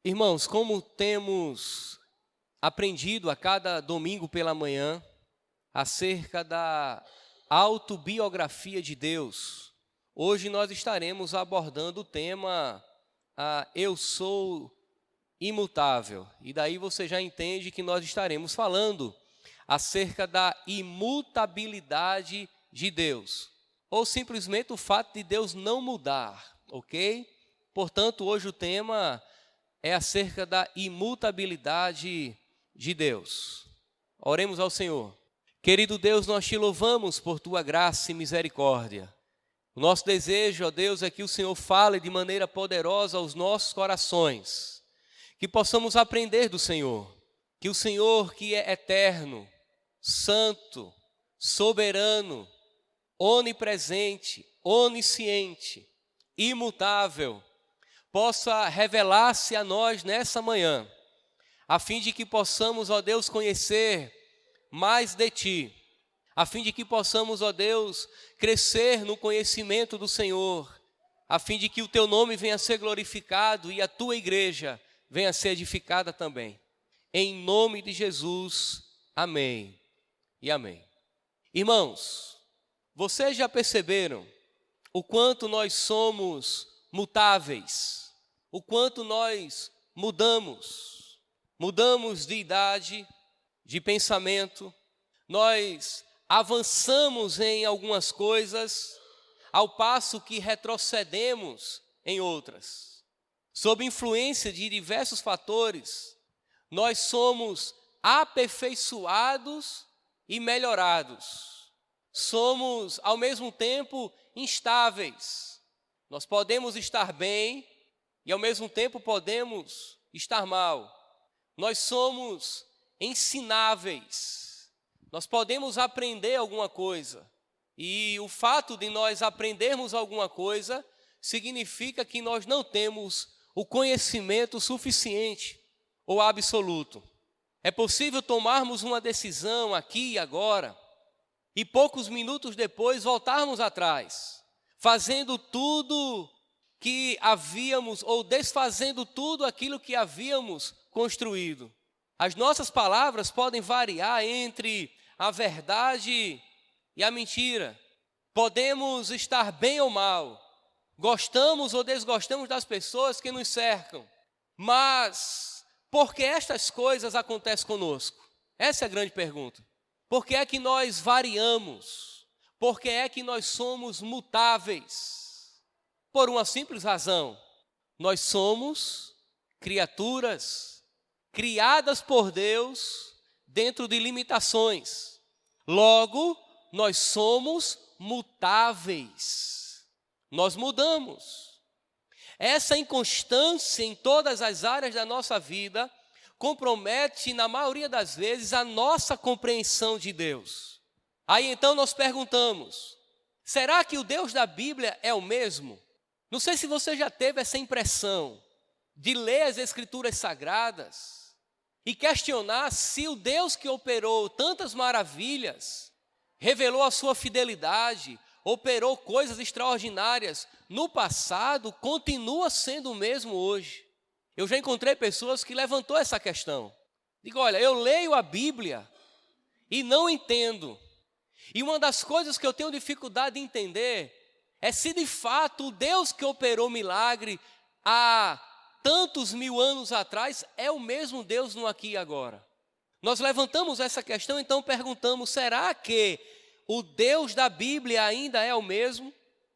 Irmãos, como temos aprendido a cada domingo pela manhã acerca da autobiografia de Deus, hoje nós estaremos abordando o tema Eu sou imutável. E daí você já entende que nós estaremos falando acerca da imutabilidade de Deus, ou simplesmente o fato de Deus não mudar, ok? Portanto, hoje o tema é acerca da imutabilidade de Deus. Oremos ao Senhor. Querido Deus, nós te louvamos por tua graça e misericórdia. O nosso desejo, ó Deus, é que o Senhor fale de maneira poderosa aos nossos corações, que possamos aprender do Senhor, que o Senhor, que é eterno, santo, soberano, onipresente, onisciente, imutável, possa revelar-se a nós nessa manhã, a fim de que possamos, ó Deus, conhecer mais de Ti, a fim de que possamos, ó Deus, crescer no conhecimento do Senhor, a fim de que o Teu nome venha a ser glorificado e a Tua igreja venha a ser edificada também. Em nome de Jesus, amém e amém. Irmãos, vocês já perceberam o quanto nós somos mutáveis, o quanto nós mudamos de idade, de pensamento, nós avançamos em algumas coisas, ao passo que retrocedemos em outras. Sob influência de diversos fatores, nós somos aperfeiçoados e melhorados. Somos, ao mesmo tempo, instáveis. Nós podemos estar bem e, ao mesmo tempo, podemos estar mal. Nós somos ensináveis. Nós podemos aprender alguma coisa. E o fato de nós aprendermos alguma coisa significa que nós não temos o conhecimento suficiente ou absoluto. É possível tomarmos uma decisão aqui e agora e poucos minutos depois voltarmos atrás, fazendo tudo que havíamos, ou desfazendo tudo aquilo que havíamos construído. As nossas palavras podem variar entre a verdade e a mentira. Podemos estar bem ou mal, gostamos ou desgostamos das pessoas que nos cercam, mas por que estas coisas acontecem conosco? Essa é a grande pergunta. Por que é que nós variamos? Por que é que nós somos mutáveis? Por uma simples razão: nós somos criaturas criadas por Deus dentro de limitações. Logo, nós somos mutáveis. Nós mudamos. Essa inconstância em todas as áreas da nossa vida compromete, na maioria das vezes, a nossa compreensão de Deus. Aí então nós perguntamos: será que o Deus da Bíblia é o mesmo? Não sei se você já teve essa impressão de ler as Escrituras Sagradas e questionar se o Deus que operou tantas maravilhas, revelou a sua fidelidade, operou coisas extraordinárias no passado, continua sendo o mesmo hoje. Eu já encontrei pessoas que levantou essa questão. Digo, olha, eu leio a Bíblia e não entendo. E uma das coisas que eu tenho dificuldade de entender é se de fato o Deus que operou milagre há tantos mil anos atrás é o mesmo Deus no aqui e agora. Nós levantamos essa questão, então perguntamos: será que o Deus da Bíblia ainda é o mesmo?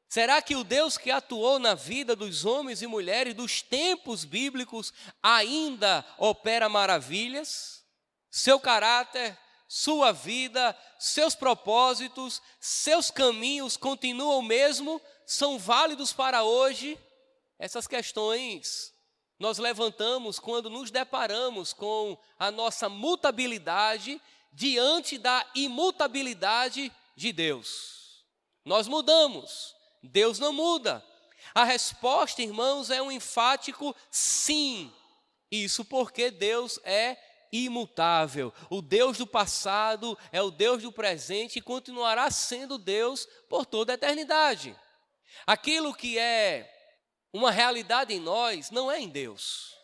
Será que o Deus que atuou na vida dos homens e mulheres dos tempos bíblicos ainda opera maravilhas? Seu caráter, sua vida, seus propósitos, seus caminhos continuam o mesmo? São válidos para hoje? Essas questões nós levantamos quando nos deparamos com a nossa mutabilidade diante da imutabilidade de Deus. Nós mudamos, Deus não muda. A resposta, irmãos, é um enfático sim. Isso porque Deus é imutável. O Deus do passado é o Deus do presente e continuará sendo Deus por toda a eternidade. Aquilo que é uma realidade em nós não é em Deus.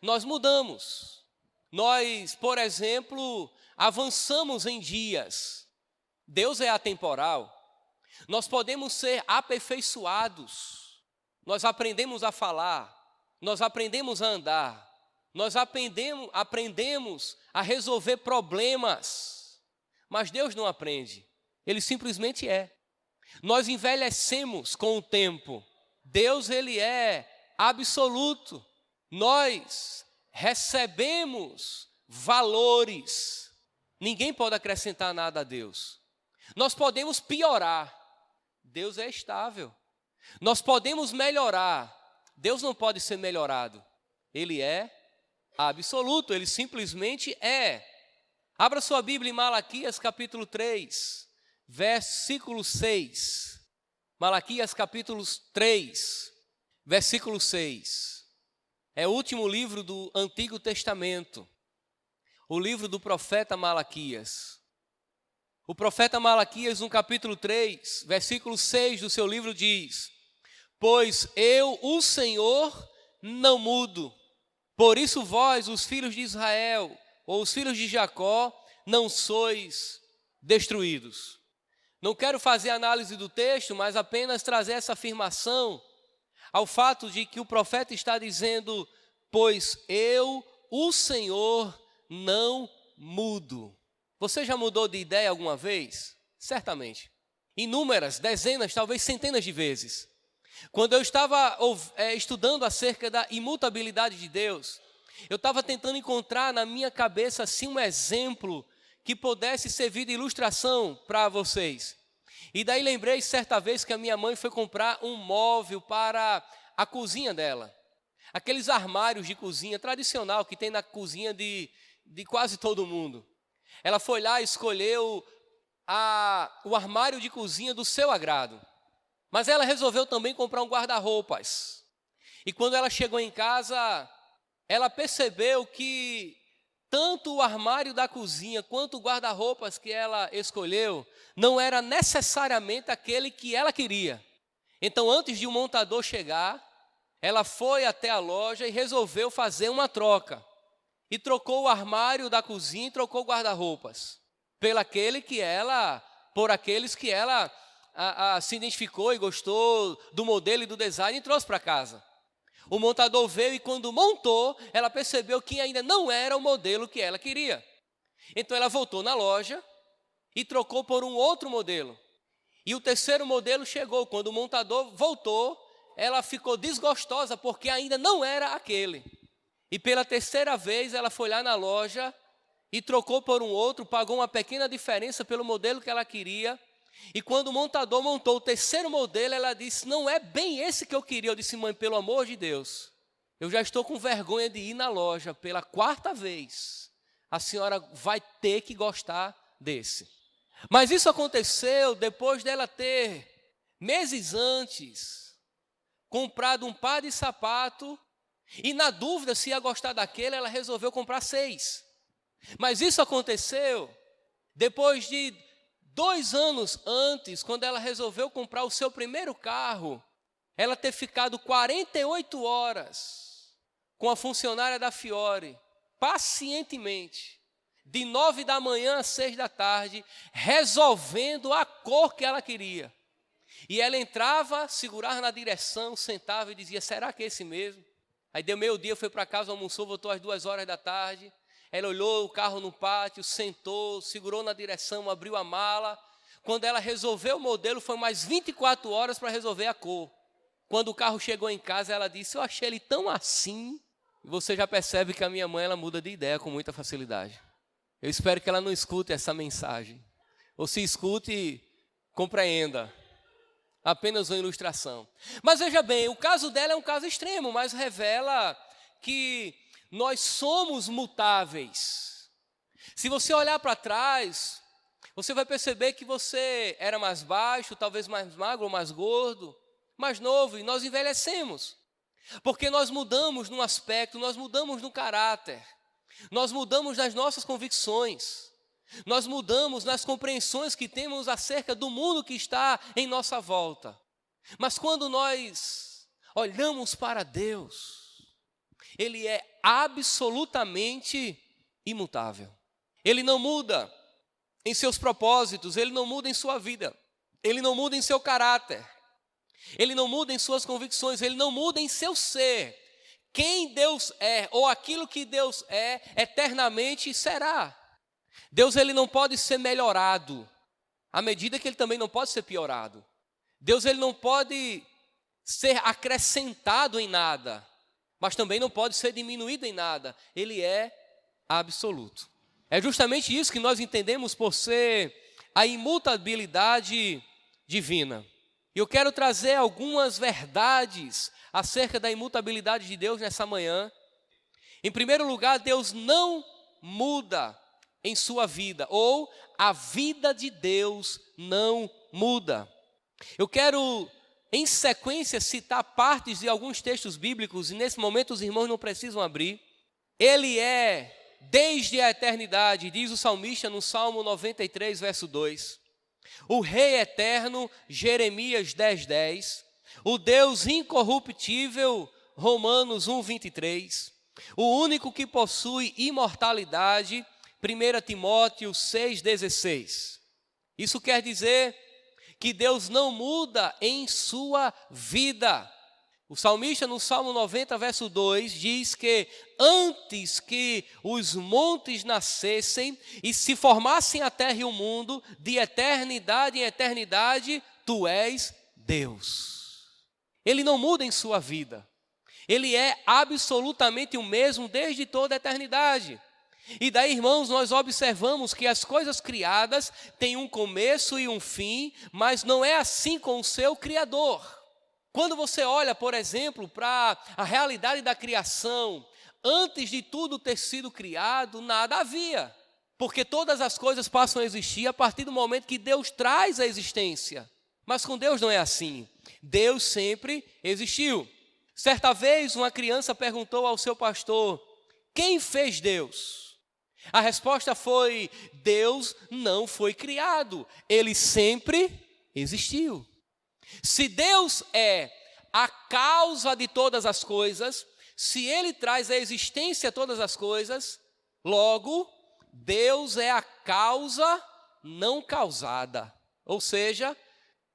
nós mudamos. Nós, por exemplo, avançamos em dias. Deus é atemporal. Nós podemos ser aperfeiçoados. Nós aprendemos a falar, nós aprendemos a andar, nós aprendemos a resolver problemas. Mas Deus não aprende, Ele simplesmente é. Nós envelhecemos com o tempo. Deus, Ele é absoluto. Nós recebemos valores. Ninguém pode acrescentar nada a Deus. Nós podemos piorar. Deus é estável. Nós podemos melhorar. Deus não pode ser melhorado. Ele é absoluto, Ele simplesmente é. Abra sua Bíblia em Malaquias capítulo 3, versículo 6. Malaquias capítulo 3, versículo 6. É o último livro do Antigo Testamento. O livro do profeta Malaquias. O profeta Malaquias, no capítulo 3, versículo 6 do seu livro diz: pois eu, o Senhor, não mudo. Por isso vós, os filhos de Israel, ou os filhos de Jacó, não sois destruídos. Não quero fazer análise do texto, mas apenas trazer essa afirmação ao fato de que o profeta está dizendo: pois eu, o Senhor, não mudo. Você já mudou de ideia alguma vez? Certamente. Inúmeras, dezenas, talvez centenas de vezes. Quando eu estava estudando acerca da imutabilidade de Deus, eu estava tentando encontrar na minha cabeça assim um exemplo que pudesse servir de ilustração para vocês. E daí lembrei certa vez que a minha mãe foi comprar um móvel para a cozinha dela. Aqueles armários de cozinha tradicional que tem na cozinha de quase todo mundo. Ela foi lá e escolheu o armário de cozinha do seu agrado. Mas ela resolveu também comprar um guarda-roupas. E quando ela chegou em casa, ela percebeu que tanto o armário da cozinha quanto o guarda-roupas que ela escolheu não era necessariamente aquele que ela queria. Então, antes de o montador chegar, ela foi até a loja e resolveu fazer uma troca. E trocou o armário da cozinha e trocou o guarda-roupas por aqueles que ela se identificou e gostou do modelo e do design e trouxe para casa. O montador veio e quando montou, ela percebeu que ainda não era o modelo que ela queria. Então ela voltou na loja e trocou por um outro modelo. E o terceiro modelo chegou. Quando o montador voltou, ela ficou desgostosa porque ainda não era aquele. E pela terceira vez ela foi lá na loja e trocou por um outro, pagou uma pequena diferença pelo modelo que ela queria. E quando o montador montou o terceiro modelo, ela disse: não é bem esse que eu queria. Eu disse: mãe, pelo amor de Deus, eu já estou com vergonha de ir na loja pela quarta vez. A senhora vai ter que gostar desse. Mas isso aconteceu depois dela ter, meses antes, comprado um par de sapato. E na dúvida se ia gostar daquele, ela resolveu comprar 6. Mas isso aconteceu depois de 2 anos antes, quando ela resolveu comprar o seu primeiro carro, ela ter ficado 48 horas com a funcionária da Fiore, pacientemente, de 9 da manhã às 6 da tarde, resolvendo a cor que ela queria. E ela entrava, segurava na direção, sentava e dizia: será que é esse mesmo? Aí deu meio-dia, foi para casa, almoçou, voltou às 2 horas da tarde. Ela olhou o carro no pátio, sentou, segurou na direção, abriu a mala. Quando ela resolveu o modelo, foi mais 24 horas para resolver a cor. Quando o carro chegou em casa, ela disse: eu achei ele tão assim. E você já percebe que a minha mãe, ela muda de ideia com muita facilidade. Eu espero que ela não escute essa mensagem. Ou se escute, compreenda. Apenas uma ilustração. Mas veja bem, o caso dela é um caso extremo, mas revela que nós somos mutáveis. Se você olhar para trás, você vai perceber que você era mais baixo, talvez mais magro ou mais gordo, mais novo, e nós envelhecemos. Porque nós mudamos num aspecto, nós mudamos no caráter, nós mudamos nas nossas convicções. Nós mudamos nas compreensões que temos acerca do mundo que está em nossa volta. Mas quando nós olhamos para Deus, Ele é absolutamente imutável. Ele não muda em seus propósitos, ele não muda em sua vida, ele não muda em seu caráter, ele não muda em suas convicções, ele não muda em seu ser. Quem Deus é, ou aquilo que Deus é, eternamente será. Deus, ele não pode ser melhorado, à medida que ele também não pode ser piorado. Deus, ele não pode ser acrescentado em nada, mas também não pode ser diminuído em nada. Ele é absoluto. É justamente isso que nós entendemos por ser a imutabilidade divina. E eu quero trazer algumas verdades acerca da imutabilidade de Deus nessa manhã. Em primeiro lugar, Deus não muda em sua vida, ou a vida de Deus não muda. Eu quero, em sequência, citar partes de alguns textos bíblicos, e nesse momento os irmãos não precisam abrir. Ele é desde a eternidade, diz o salmista no Salmo 93, verso 2. O Rei eterno, Jeremias 10:10. O Deus incorruptível, Romanos 1:23. O único que possui imortalidade, 1 Timóteo 6:16. Isso quer dizer que Deus não muda em sua vida. O salmista no Salmo 90, verso 2, diz que antes que os montes nascessem e se formassem a terra e o mundo, de eternidade em eternidade, tu és Deus. Ele não muda em sua vida. Ele é absolutamente o mesmo desde toda a eternidade. E daí, irmãos, nós observamos que as coisas criadas têm um começo e um fim, mas não é assim com o seu Criador. Quando você olha, por exemplo, para a realidade da criação, antes de tudo ter sido criado, nada havia. Porque todas as coisas passam a existir a partir do momento que Deus traz a existência. Mas com Deus não é assim. Deus sempre existiu. Certa vez, uma criança perguntou ao seu pastor: quem fez Deus? A resposta foi: Deus não foi criado, ele sempre existiu. Se Deus é a causa de todas as coisas, se ele traz à existência todas as coisas, logo, Deus é a causa não causada. Ou seja,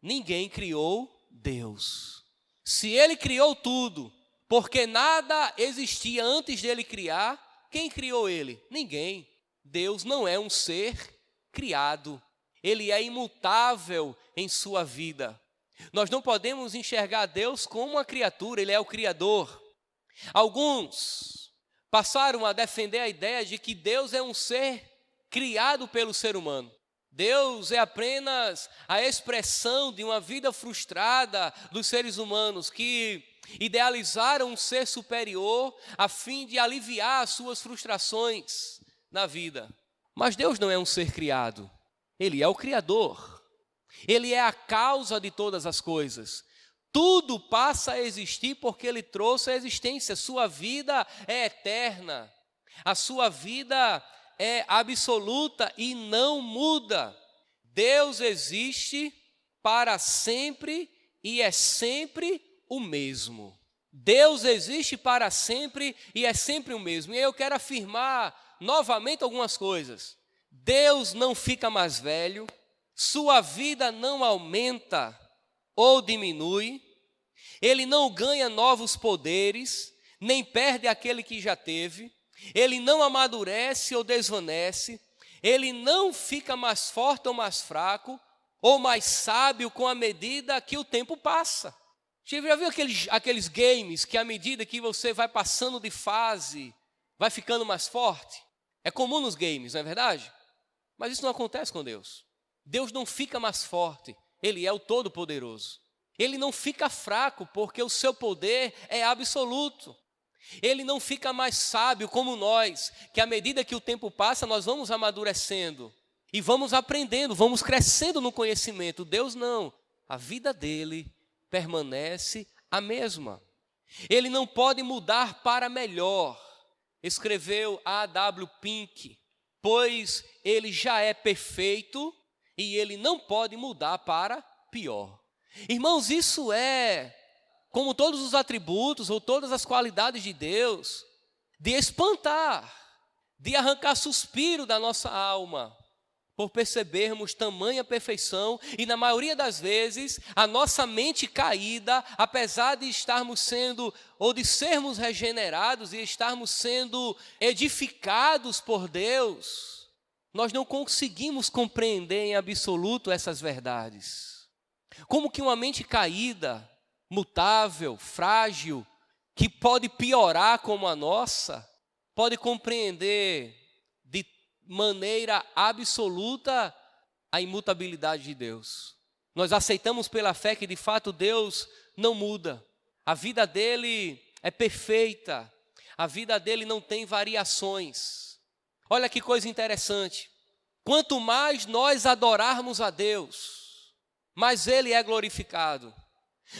ninguém criou Deus. Se ele criou tudo, porque nada existia antes dele criar, quem criou ele? Ninguém. Deus não é um ser criado. Ele é imutável em sua vida. Nós não podemos enxergar Deus como uma criatura, ele é o Criador. Alguns passaram a defender a ideia de que Deus é um ser criado pelo ser humano. Deus é apenas a expressão de uma vida frustrada dos seres humanos que idealizaram um ser superior a fim de aliviar as suas frustrações na vida. Mas Deus não é um ser criado, ele é o Criador. Ele é a causa de todas as coisas. Tudo passa a existir porque ele trouxe a existência. Sua vida é eterna. A sua vida é absoluta e não muda. Deus existe para sempre e é sempre o mesmo. Deus existe para sempre e é sempre o mesmo. E eu quero afirmar novamente algumas coisas. Deus não fica mais velho. Sua vida não aumenta ou diminui, ele não ganha novos poderes, nem perde aquele que já teve, ele não amadurece ou desvanece, ele não fica mais forte ou mais fraco, ou mais sábio com a medida que o tempo passa. Você já viu aqueles games que à medida que você vai passando de fase, vai ficando mais forte? É comum nos games, não é verdade? Mas isso não acontece com Deus. Deus não fica mais forte, ele é o Todo-Poderoso. Ele não fica fraco, porque o seu poder é absoluto. Ele não fica mais sábio como nós, que à medida que o tempo passa, nós vamos amadurecendo. E vamos aprendendo, vamos crescendo no conhecimento. Deus não, a vida dele permanece a mesma. Ele não pode mudar para melhor, escreveu A.W. Pink, pois ele já é perfeito, e ele não pode mudar para pior. Irmãos, isso é como todos os atributos ou todas as qualidades de Deus, de espantar, de arrancar suspiro da nossa alma, por percebermos tamanha perfeição e, na maioria das vezes, a nossa mente caída, apesar de estarmos sendo, ou de sermos regenerados e estarmos sendo edificados por Deus, nós não conseguimos compreender em absoluto essas verdades. Como que uma mente caída, mutável, frágil, que pode piorar como a nossa, pode compreender de maneira absoluta a imutabilidade de Deus? Nós aceitamos pela fé que de fato Deus não muda, a vida dele é perfeita, a vida dele não tem variações. Olha que coisa interessante, quanto mais nós adorarmos a Deus, mais ele é glorificado.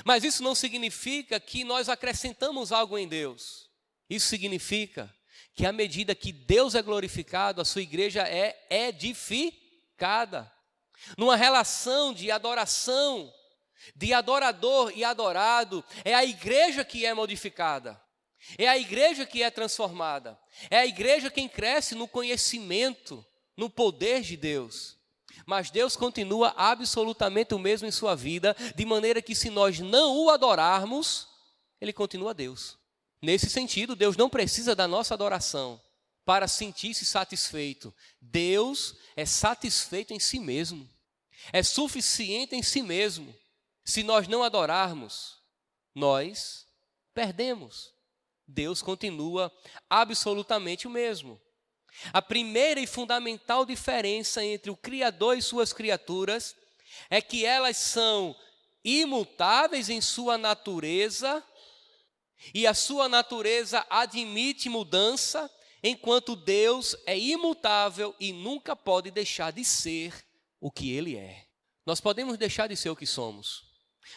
Mas isso não significa que nós acrescentamos algo em Deus. Isso significa que à medida que Deus é glorificado, a sua igreja é edificada. Numa relação de adoração, de adorador e adorado, é a igreja que é modificada. É a igreja que é transformada. É a igreja quem cresce no conhecimento, no poder de Deus. Mas Deus continua absolutamente o mesmo em sua vida, de maneira que se nós não o adorarmos, ele continua Deus. Nesse sentido, Deus não precisa da nossa adoração para sentir-se satisfeito. Deus é satisfeito em si mesmo, é suficiente em si mesmo. Se nós não adorarmos, nós perdemos. Deus continua absolutamente o mesmo. A primeira e fundamental diferença entre o Criador e suas criaturas é que elas são imutáveis em sua natureza, e a sua natureza admite mudança, enquanto Deus é imutável e nunca pode deixar de ser o que Ele é. Nós podemos deixar de ser o que somos.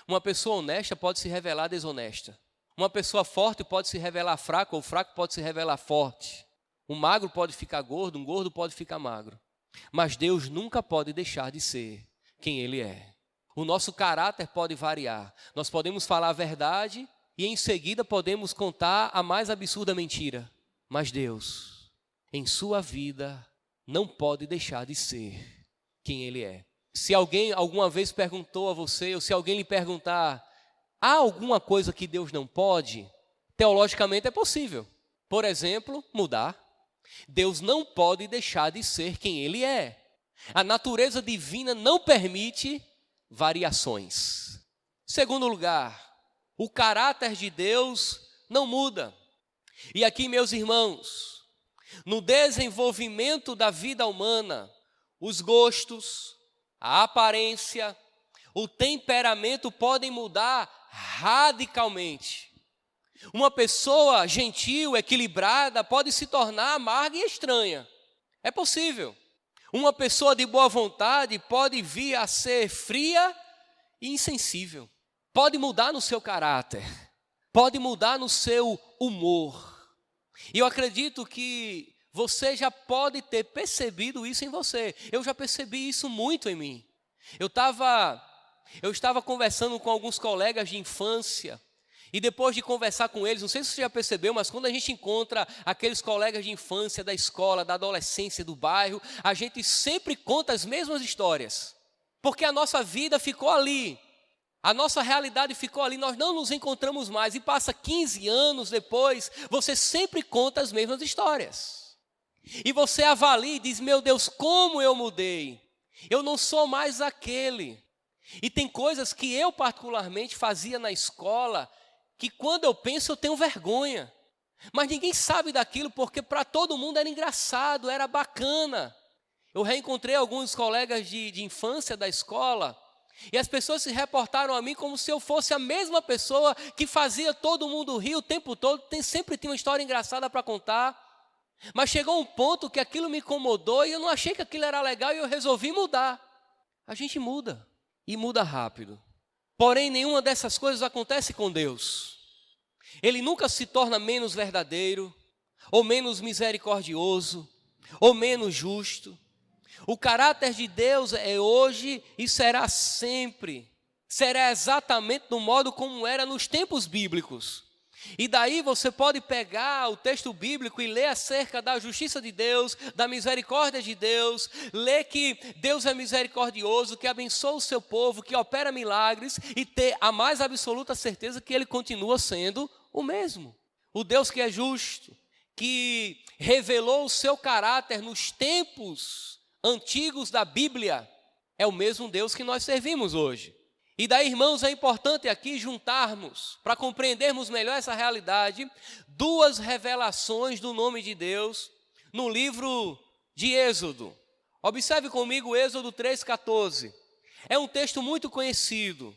Uma pessoa honesta pode se revelar desonesta. Uma pessoa forte pode se revelar fraca, ou o fraco pode se revelar forte. Um magro pode ficar gordo, um gordo pode ficar magro. Mas Deus nunca pode deixar de ser quem Ele é. O nosso caráter pode variar. Nós podemos falar a verdade e em seguida podemos contar a mais absurda mentira. Mas Deus, em sua vida, não pode deixar de ser quem Ele é. Se alguém alguma vez perguntou a você, ou se alguém lhe perguntar, há alguma coisa que Deus não pode? Teologicamente é possível. Por exemplo, mudar. Deus não pode deixar de ser quem Ele é. A natureza divina não permite variações. Segundo lugar, o caráter de Deus não muda. E aqui, meus irmãos, no desenvolvimento da vida humana, os gostos, a aparência, o temperamento podem mudar radicalmente. Uma pessoa gentil, equilibrada, pode se tornar amarga e estranha. É possível. Uma pessoa de boa vontade pode vir a ser fria e insensível. Pode mudar no seu caráter. Pode mudar no seu humor. E eu acredito que você já pode ter percebido isso em você. Eu já percebi isso muito em mim. Eu estava conversando com alguns colegas de infância. E depois de conversar com eles, não sei se você já percebeu, mas quando a gente encontra aqueles colegas de infância, da escola, da adolescência, do bairro, a gente sempre conta as mesmas histórias. Porque a nossa vida ficou ali, a nossa realidade ficou ali, nós não nos encontramos mais. E passa 15 anos depois, você sempre conta as mesmas histórias. E você avalia e diz, meu Deus, como eu mudei. Eu não sou mais aquele. E tem coisas que eu particularmente fazia na escola, que quando eu penso eu tenho vergonha. Mas ninguém sabe daquilo, porque para todo mundo era engraçado, era bacana. Eu reencontrei alguns colegas de infância da escola, e as pessoas se reportaram a mim como se eu fosse a mesma pessoa que fazia todo mundo rir o tempo todo, sempre tinha uma história engraçada para contar. Mas chegou um ponto que aquilo me incomodou e eu não achei que aquilo era legal e eu resolvi mudar. A gente muda, e muda rápido. Porém, nenhuma dessas coisas acontece com Deus. Ele nunca se torna menos verdadeiro, ou menos misericordioso, ou menos justo. O caráter de Deus é hoje e será sempre será exatamente do modo como era nos tempos bíblicos. E daí você pode pegar o texto bíblico e ler acerca da justiça de Deus, da misericórdia de Deus, ler que Deus é misericordioso, que abençoa o seu povo, que opera milagres e ter a mais absoluta certeza que Ele continua sendo o mesmo. O Deus que é justo, que revelou o seu caráter nos tempos antigos da Bíblia, é o mesmo Deus que nós servimos hoje. E daí, irmãos, é importante aqui juntarmos, para compreendermos melhor essa realidade, duas revelações do nome de Deus no livro de Êxodo. Observe comigo Êxodo 3,14. É um texto muito conhecido,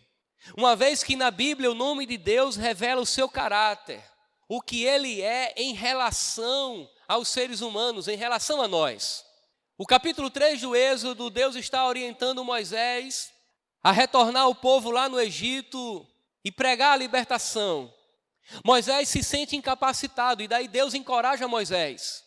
uma vez que na Bíblia o nome de Deus revela o seu caráter, o que Ele é em relação aos seres humanos, em relação a nós. O capítulo 3 do Êxodo, Deus está orientando Moisés a retornar o povo lá no Egito e pregar a libertação. Moisés se sente incapacitado e daí Deus encoraja Moisés.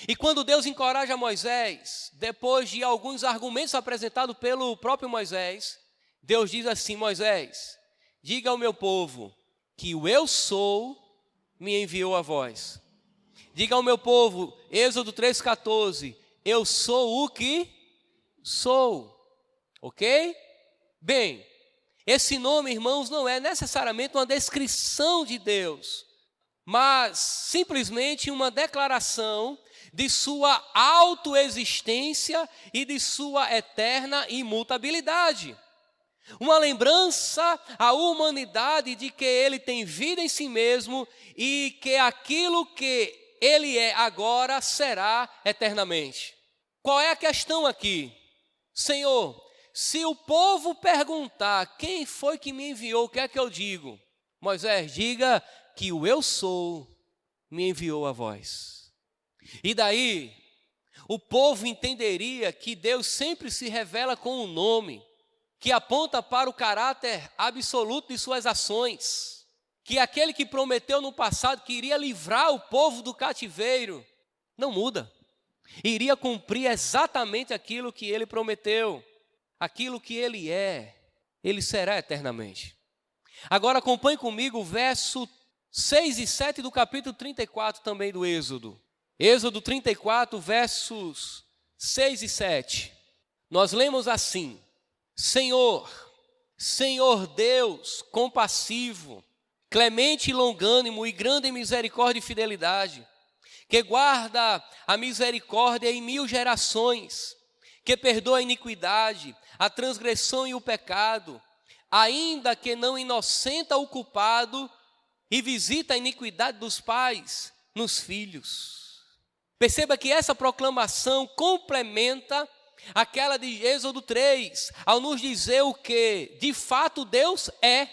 E quando Deus encoraja Moisés, depois de alguns argumentos apresentados pelo próprio Moisés, Deus diz assim: Moisés, diga ao meu povo que o eu sou me enviou a vós. Diga ao meu povo, Êxodo 3,14, eu sou o que sou. Ok? Bem, esse nome, irmãos, não é necessariamente uma descrição de Deus, mas simplesmente uma declaração de sua autoexistência e de sua eterna imutabilidade. Uma lembrança à humanidade de que Ele tem vida em si mesmo e que aquilo que Ele é agora será eternamente. Qual é a questão aqui? Senhor, se o povo perguntar quem foi que me enviou, o que é que eu digo? Moisés, diga que o eu sou me enviou a vós. E daí, o povo entenderia que Deus sempre se revela com um nome, que aponta para o caráter absoluto de suas ações, que aquele que prometeu no passado que iria livrar o povo do cativeiro, não muda. Iria cumprir exatamente aquilo que ele prometeu. Aquilo que Ele é, Ele será eternamente. Agora acompanhe comigo o verso 6 e 7 do capítulo 34 também do Êxodo. Êxodo 34, versos 6 e 7. Nós lemos assim: Senhor, Senhor Deus compassivo, clemente e longânimo e grande em misericórdia e fidelidade, que guarda a misericórdia em 1000 gerações, que perdoa a iniquidade, a transgressão e o pecado, ainda que não inocenta o culpado e visita a iniquidade dos pais nos filhos. Perceba que essa proclamação complementa aquela de Êxodo 3, ao nos dizer o que de fato Deus é.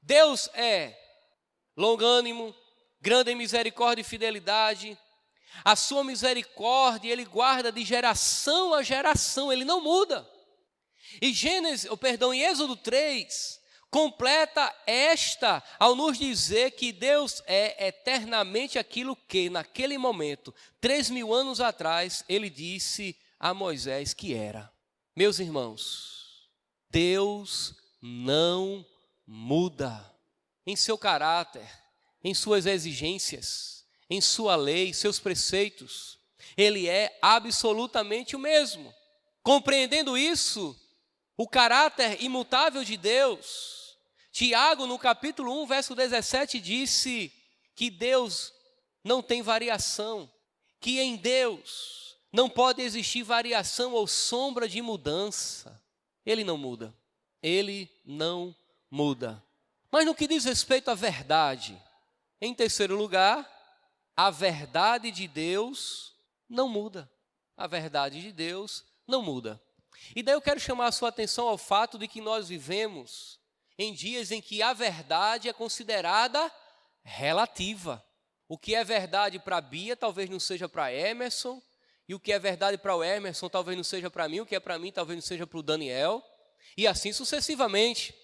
Deus é longânimo, grande em misericórdia e fidelidade. A sua misericórdia Ele guarda de geração a geração, Ele não muda. E em Êxodo 3, completa esta ao nos dizer que Deus é eternamente aquilo que naquele momento, 3000 anos atrás, Ele disse a Moisés que era. Meus irmãos, Deus não muda em seu caráter, em suas exigências, em sua lei, seus preceitos. Ele é absolutamente o mesmo. Compreendendo isso, o caráter imutável de Deus, Tiago, no capítulo 1, verso 17, disse que Deus não tem variação, que em Deus não pode existir variação ou sombra de mudança. Ele não muda. Ele não muda. Mas no que diz respeito à verdade, em terceiro lugar, a verdade de Deus não muda. A verdade de Deus não muda. E daí eu quero chamar a sua atenção ao fato de que nós vivemos em dias em que a verdade é considerada relativa. O que é verdade para a Bia talvez não seja para Emerson, e o que é verdade para o Emerson talvez não seja para mim, o que é para mim talvez não seja para o Daniel, e assim sucessivamente.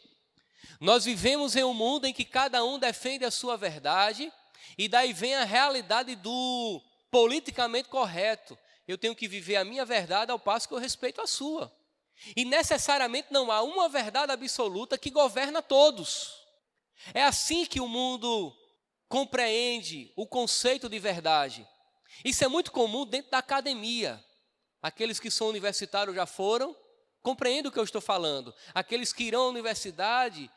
Nós vivemos em um mundo em que cada um defende a sua verdade, e daí vem a realidade do politicamente correto. Eu tenho que viver a minha verdade ao passo que eu respeito a sua. E necessariamente não há uma verdade absoluta que governa todos. É assim que o mundo compreende o conceito de verdade. Isso é muito comum dentro da academia. Aqueles que são universitários já foram, compreendem o que eu estou falando. Aqueles que irão à universidade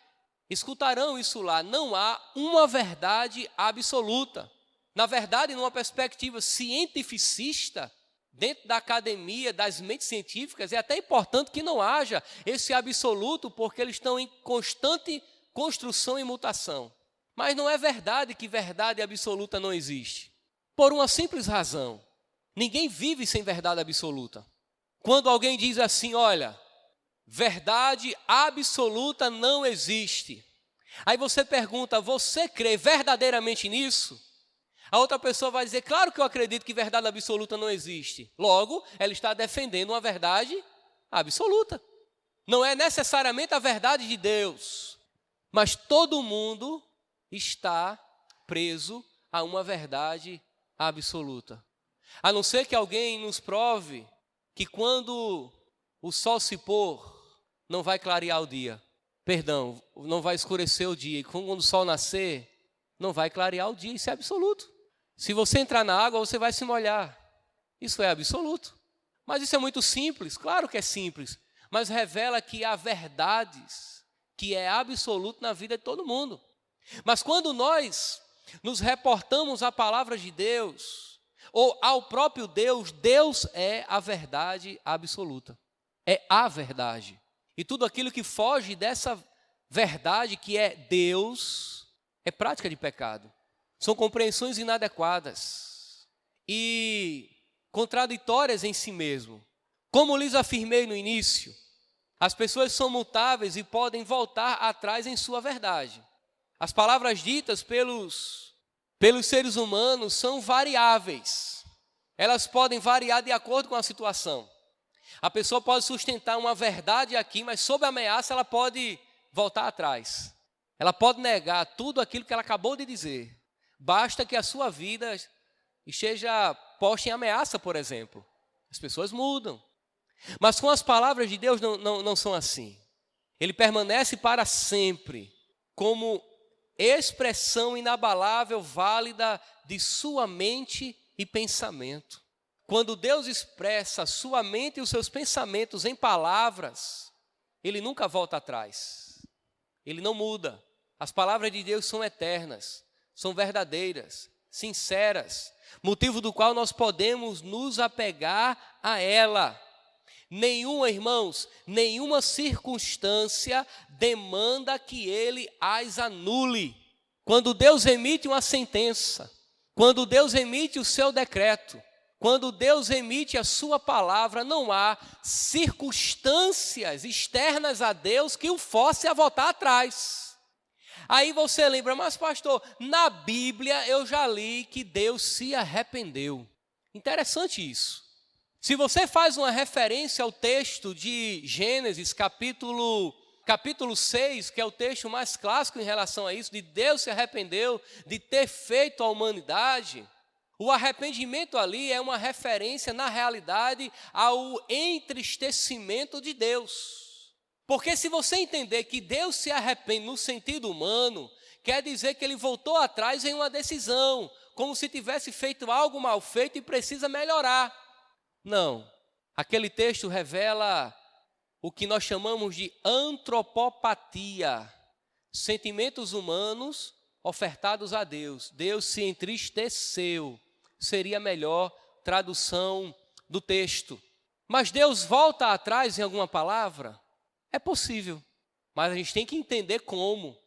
escutarão isso lá. Não há uma verdade absoluta. Na verdade, numa perspectiva cientificista, dentro da academia, das mentes científicas, é até importante que não haja esse absoluto, porque eles estão em constante construção e mutação. Mas não é verdade que verdade absoluta não existe. Por uma simples razão. Ninguém vive sem verdade absoluta. Quando alguém diz assim, olha, verdade absoluta não existe. Aí você pergunta, você crê verdadeiramente nisso? A outra pessoa vai dizer, claro que eu acredito que verdade absoluta não existe. Logo, ela está defendendo uma verdade absoluta. Não é necessariamente a verdade de Deus, mas todo mundo está preso a uma verdade absoluta. A não ser que alguém nos prove que quando o sol se pôr, não vai clarear o dia. Perdão, não vai escurecer o dia. E quando o sol nascer, não vai clarear o dia. Isso é absoluto. Se você entrar na água, você vai se molhar. Isso é absoluto. Mas isso é muito simples, claro que é simples. Mas revela que há verdades que é absoluto na vida de todo mundo. Mas quando nós nos reportamos à palavra de Deus, ou ao próprio Deus, Deus é a verdade absoluta. É a verdade. E tudo aquilo que foge dessa verdade que é Deus, é prática de pecado. São compreensões inadequadas e contraditórias em si mesmo. Como lhes afirmei no início, as pessoas são mutáveis e podem voltar atrás em sua verdade. As palavras ditas pelos seres humanos são variáveis. Elas podem variar de acordo com a situação. A pessoa pode sustentar uma verdade aqui, mas sob ameaça ela pode voltar atrás. Ela pode negar tudo aquilo que ela acabou de dizer. Basta que a sua vida esteja posta em ameaça, por exemplo. As pessoas mudam. Mas com as palavras de Deus não são assim. Ele permanece para sempre como expressão inabalável, válida de sua mente e pensamento. Quando Deus expressa a sua mente e os seus pensamentos em palavras, Ele nunca volta atrás. Ele não muda. As palavras de Deus são eternas, são verdadeiras, sinceras, motivo do qual nós podemos nos apegar a ela. Irmãos, nenhuma circunstância demanda que Ele as anule. Quando Deus emite uma sentença, quando Deus emite o seu decreto, quando Deus emite a sua palavra, não há circunstâncias externas a Deus que o force a voltar atrás. Aí você lembra, mas pastor, na Bíblia eu já li que Deus se arrependeu. Interessante isso. Se você faz uma referência ao texto de Gênesis, capítulo 6, que é o texto mais clássico em relação a isso, de Deus se arrependeu de ter feito a humanidade, o arrependimento ali é uma referência, na realidade, ao entristecimento de Deus. Porque se você entender que Deus se arrepende no sentido humano, quer dizer que Ele voltou atrás em uma decisão, como se tivesse feito algo mal feito e precisa melhorar. Não, aquele texto revela o que nós chamamos de antropopatia, sentimentos humanos ofertados a Deus. Deus se entristeceu, seria a melhor tradução do texto. Mas Deus volta atrás em alguma palavra? É possível, mas a gente tem que entender como.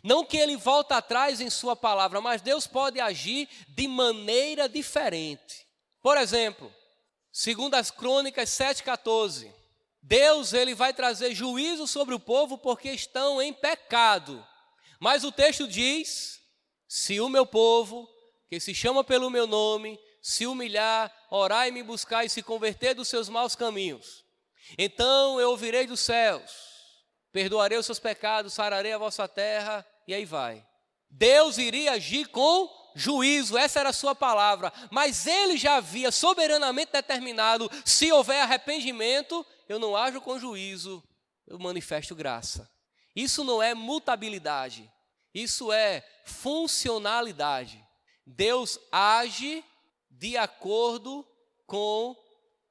Não que Ele volta atrás em sua palavra, mas Deus pode agir de maneira diferente. Por exemplo, segundo as Crônicas 7,14, Deus ele vai trazer juízo sobre o povo porque estão em pecado. Mas o texto diz, se o meu povo, que se chama pelo meu nome, se humilhar, orar e me buscar e se converter dos seus maus caminhos, então eu ouvirei dos céus, perdoarei os seus pecados, sararei a vossa terra, e aí vai. Deus iria agir com juízo, essa era a sua palavra, mas Ele já havia soberanamente determinado, se houver arrependimento, eu não ajo com juízo, eu manifesto graça. Isso não é mutabilidade, isso é funcionalidade. Deus age de acordo com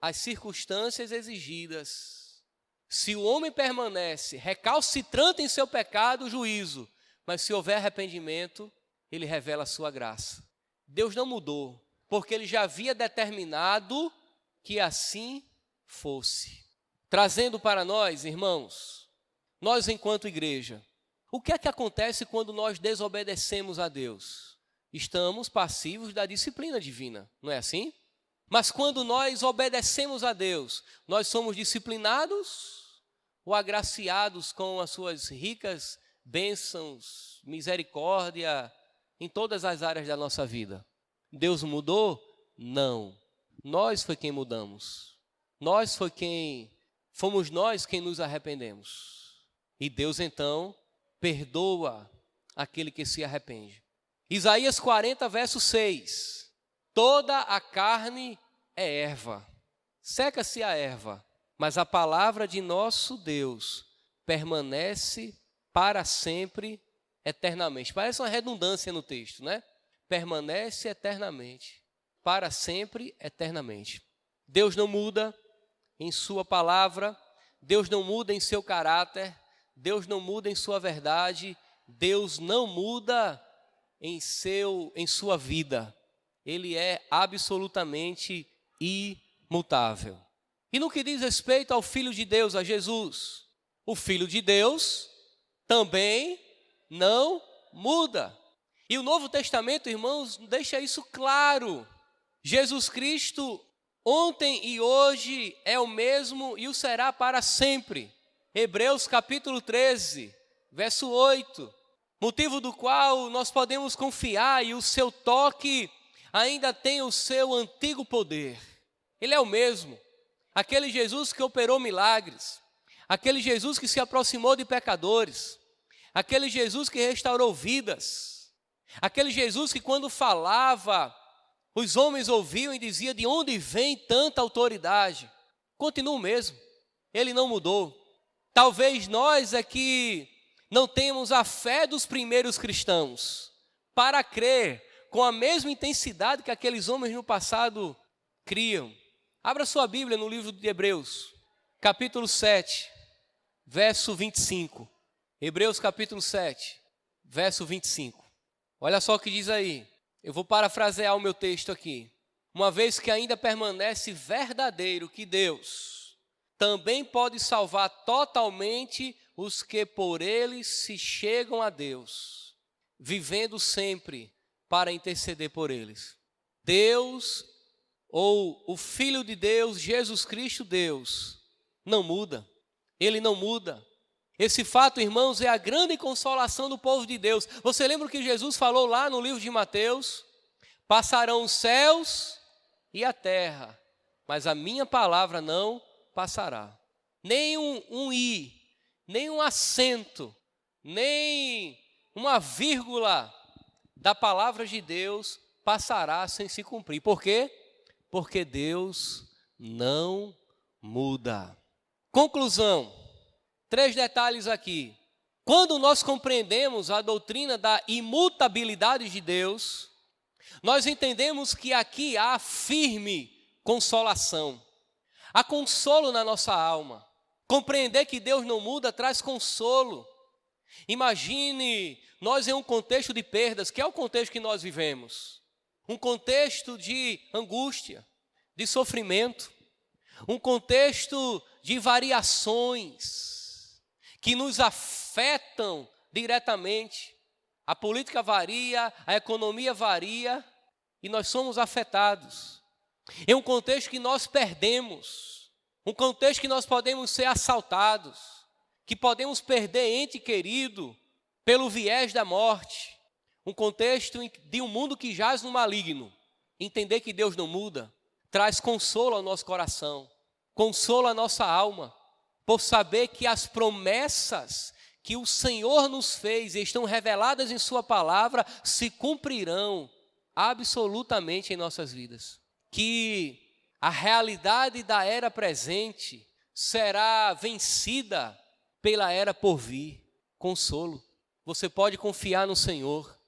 as circunstâncias exigidas. Se o homem permanece recalcitrante em seu pecado, juízo. Mas se houver arrependimento, ele revela a sua graça. Deus não mudou, porque ele já havia determinado que assim fosse. Trazendo para nós, irmãos, nós enquanto igreja, o que é que acontece quando nós desobedecemos a Deus? Estamos passivos da disciplina divina, não é assim? Mas quando nós obedecemos a Deus, nós somos disciplinados ou agraciados com as suas ricas bênçãos, misericórdia em todas as áreas da nossa vida? Deus mudou? Não. Nós foi quem mudamos. Fomos nós quem nos arrependemos. E Deus então perdoa aquele que se arrepende. Isaías 40, verso 6. Toda a carne é erva, seca-se a erva, mas a palavra de nosso Deus permanece para sempre, eternamente. Parece uma redundância no texto, né? Permanece eternamente, para sempre, eternamente. Deus não muda em sua palavra, Deus não muda em seu caráter, Deus não muda em sua verdade, Deus não muda em sua vida. Ele é absolutamente imutável. E no que diz respeito ao Filho de Deus, a Jesus, o Filho de Deus também não muda. E o Novo Testamento, irmãos, deixa isso claro. Jesus Cristo, ontem e hoje, é o mesmo e o será para sempre. Hebreus capítulo 13, verso 8. Motivo do qual nós podemos confiar e o seu toque ainda tem o seu antigo poder. Ele é o mesmo. Aquele Jesus que operou milagres. Aquele Jesus que se aproximou de pecadores. Aquele Jesus que restaurou vidas. Aquele Jesus que quando falava, os homens ouviam e diziam: de onde vem tanta autoridade? Continua o mesmo. Ele não mudou. Talvez nós aqui não temos a fé dos primeiros cristãos para crer com a mesma intensidade que aqueles homens no passado criam. Abra sua Bíblia no livro de Hebreus, capítulo 7, verso 25. Hebreus capítulo 7, verso 25. Olha só o que diz aí. Eu vou parafrasear o meu texto aqui. Uma vez que ainda permanece verdadeiro que Deus também pode salvar totalmente os que por ele se chegam a Deus, vivendo sempre para interceder por eles. Deus, ou o Filho de Deus, Jesus Cristo Deus, não muda. Ele não muda. Esse fato, irmãos, é a grande consolação do povo de Deus. Você lembra o que Jesus falou lá no livro de Mateus? Passarão os céus e a terra, mas a minha palavra não passará. Nem um i, nem um acento, nem uma vírgula da palavra de Deus passará sem se cumprir. Por quê? Porque Deus não muda. Conclusão, 3 detalhes aqui. Quando nós compreendemos a doutrina da imutabilidade de Deus, nós entendemos que aqui há firme consolação. Há consolo na nossa alma. Compreender que Deus não muda traz consolo. Imagine nós em um contexto de perdas, que é o contexto que nós vivemos. Um contexto de angústia, de sofrimento. Um contexto de variações que nos afetam diretamente. A política varia, a economia varia e nós somos afetados. É um contexto que nós perdemos, um contexto que nós podemos ser assaltados, que podemos perder ente querido pelo viés da morte. Um contexto de um mundo que jaz no maligno. Entender que Deus não muda traz consolo ao nosso coração, consolo à nossa alma, por saber que as promessas que o Senhor nos fez e estão reveladas em sua palavra se cumprirão absolutamente em nossas vidas. Que a realidade da era presente será vencida pela era por vir. Consolo. Você pode confiar no Senhor.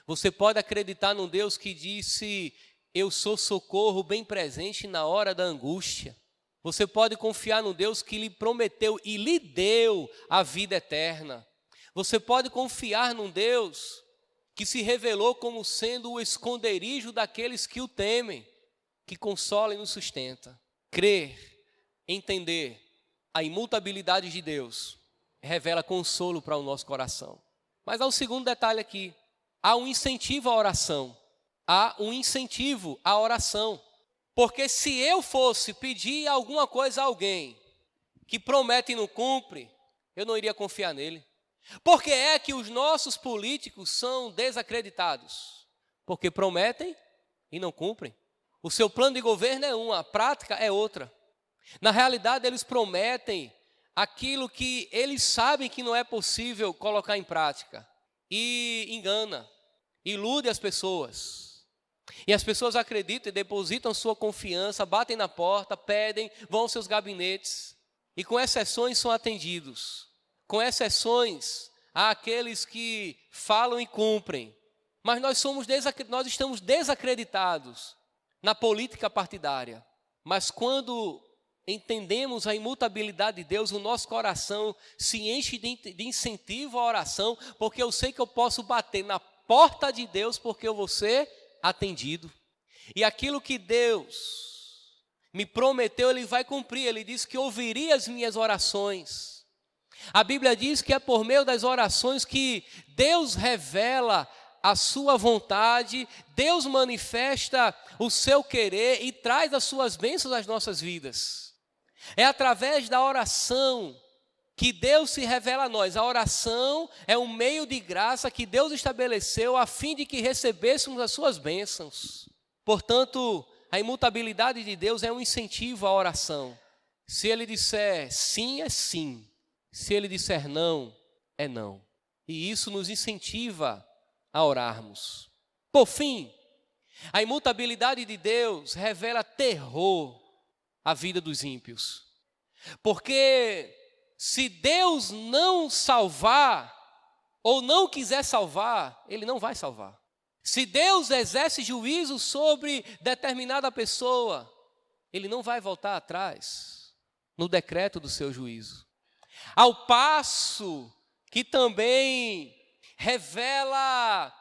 Você pode acreditar num Deus que disse: eu sou socorro bem presente na hora da angústia. Você pode confiar num Deus que lhe prometeu e lhe deu a vida eterna. Você pode confiar num Deus que se revelou como sendo o esconderijo daqueles que o temem, que consola e nos sustenta. Crer, entender a imutabilidade de Deus revela consolo para o nosso coração. Mas há um segundo detalhe aqui. Há um incentivo à oração. Há um incentivo à oração. Porque se eu fosse pedir alguma coisa a alguém que promete e não cumpre, eu não iria confiar nele. Por que é que os nossos políticos são desacreditados? Porque prometem e não cumprem. O seu plano de governo é uma, a prática é outra. Na realidade, eles prometem aquilo que eles sabem que não é possível colocar em prática. E engana, ilude as pessoas. E as pessoas acreditam e depositam sua confiança, batem na porta, pedem, vão aos seus gabinetes. E com exceções são atendidos. Com exceções há aqueles que falam e cumprem. Mas nós estamos desacreditados na política partidária. Mas quando entendemos a imutabilidade de Deus, o nosso coração se enche de incentivo à oração, porque eu sei que eu posso bater na porta de Deus, porque eu vou ser atendido. E aquilo que Deus me prometeu, Ele vai cumprir. Ele disse que ouviria as minhas orações. A Bíblia diz que é por meio das orações que Deus revela a sua vontade, Deus manifesta o seu querer e traz as suas bênçãos às nossas vidas. É através da oração que Deus se revela a nós. A oração é um meio de graça que Deus estabeleceu a fim de que recebêssemos as suas bênçãos. Portanto, a imutabilidade de Deus é um incentivo à oração. Se Ele disser sim, é sim. Se Ele disser não, é não. E isso nos incentiva a orarmos. Por fim, a imutabilidade de Deus revela terror à vida dos ímpios. Porque se Deus não salvar, ou não quiser salvar, Ele não vai salvar. Se Deus exerce juízo sobre determinada pessoa, Ele não vai voltar atrás no decreto do seu juízo. Ao passo que também revela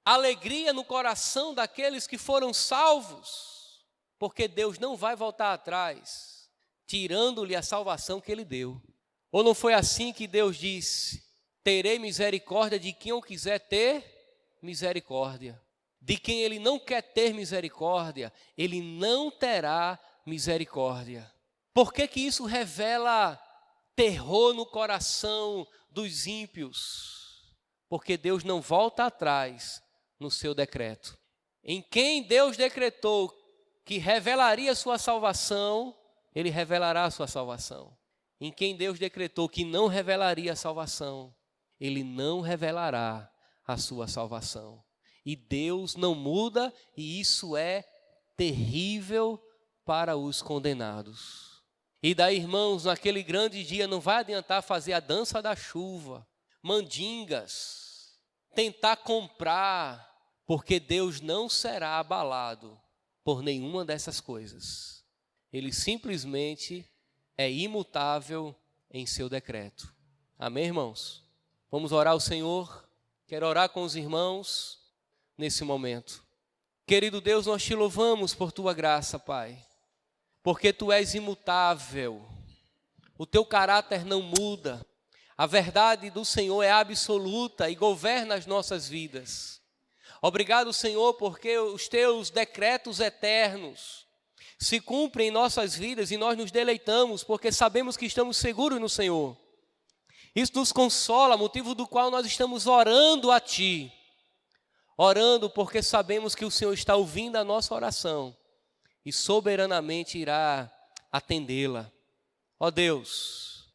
alegria no coração daqueles que foram salvos, porque Deus não vai voltar atrás, tirando-lhe a salvação que Ele deu. Ou não foi assim que Deus disse: terei misericórdia de quem eu quiser ter misericórdia. De quem Ele não quer ter misericórdia, Ele não terá misericórdia. Por que que isso revela terror no coração dos ímpios? Porque Deus não volta atrás no seu decreto. Em quem Deus decretou que revelaria a sua salvação, Ele revelará a sua salvação. Em quem Deus decretou que não revelaria a salvação, Ele não revelará a sua salvação. E Deus não muda, e isso é terrível para os condenados. E daí, irmãos, naquele grande dia não vai adiantar fazer a dança da chuva, mandingas, tentar comprar, porque Deus não será abalado por nenhuma dessas coisas. Ele simplesmente é imutável em seu decreto. Amém, irmãos? Vamos orar ao Senhor. Quero orar com os irmãos nesse momento. Querido Deus, nós te louvamos por tua graça, Pai, porque tu és imutável. O teu caráter não muda. A verdade do Senhor é absoluta e governa as nossas vidas. Obrigado, Senhor, porque os teus decretos eternos se cumprem em nossas vidas e nós nos deleitamos, porque sabemos que estamos seguros no Senhor. Isso nos consola, motivo do qual nós estamos orando a Ti. Orando porque sabemos que o Senhor está ouvindo a nossa oração e soberanamente irá atendê-la. Ó Deus,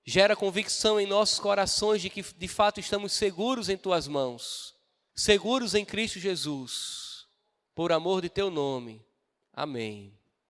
gera convicção em nossos corações de que de fato estamos seguros em Tuas mãos. Seguros em Cristo Jesus, por amor de Teu nome. Amém.